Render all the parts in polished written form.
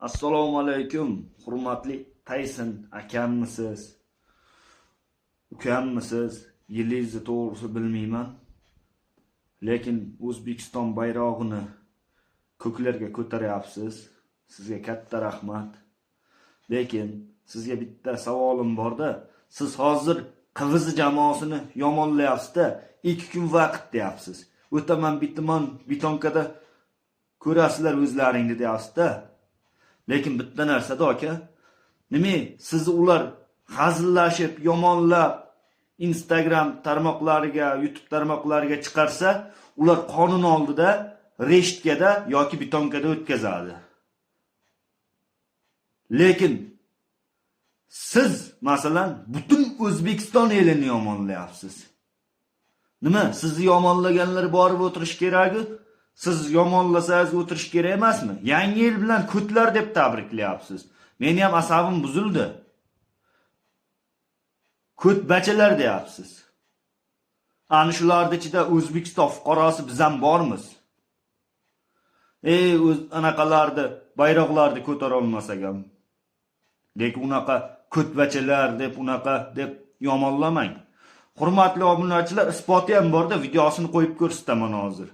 Assalomu alaykum, hurmatli Tayson akammisiz? Ukammisiz? Yilingizni to'g'risi bilmayman. Lekin O'zbekiston bayrog'ini ko'klarga ko'taryapsiz. Sizga katta rahmat. Lekin sizga bitta savolim bor-da. Siz hozir Qiviz jamoasini yomonlayapsiz-da, 2 kun vaqt deyapsiz. O'taman bitaman bitonkada ko'rasizlar o'zlaringni deyapsiz-da. Lekin bitta narsada aka, nima sizni ular hazillashib, yomonlab Instagram tarmoqlariga, YouTube tarmoqlariga chiqarsa, ular qonun oldida reshtkada yoki bitonkada o'tkazadi. Lekin siz masalan butun O'zbekiston elini yomonlayapsiz. Nima? Sizni yomonlaganlar borib o'tirish kerak-ku? Siz yomonlasangiz o'tirish kerak emasmi? Yangi yil bilan ko'tlar deb tabriklayapsiz. Meni ham asabim buzildi. Ko'tbachalar deyapsiz. Ana shularning ichida O'zbekiston fuqarosi biz ham bormiz. O'z anaqalarni, bayroqlarni ko'tara olmasak ham. Lekin unaqa ko'tbachalar deb unaqa deb yomonlamang. Hurmatli obunachilar, isboti ham bor-da, videosini qo'yib ko'rsataman hozir.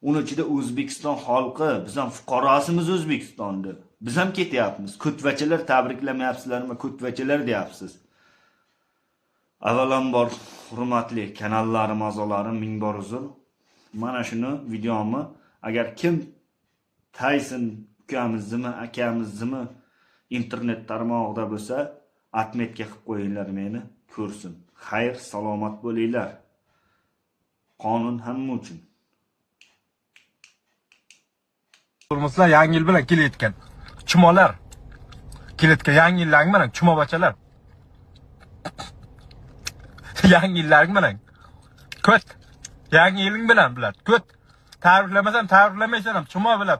Uning ichida O'zbekiston xalqi, biz ham fuqarosimiz O'zbekistonda. Biz ham ketyapmiz. Ko'tvachalar tabriklamayapsizlarmi? Ko'tvachalar deyapsiz. Avvalambor hurmatli kanallarim a'zolarim ming bor uzr. Mana shuni videomni agar kim Tayson ukamizni, akamizni internet tarmog'ida bo'lsa, atmetga qilib qo'yinglar meni, ko'rsin. Xayr, salomat bo'linglar. Qonun hamma uchun. Turmuslar yangi yil bilan kelayotgan. Chumolar. Kelayotgan yangi yillar bilan chumobachalar. Yangi yillar bilan. Ko't. Yangi yiling bilan bular. Ko't. Tabriklamasam tabriklamaysan ham chumo bilan.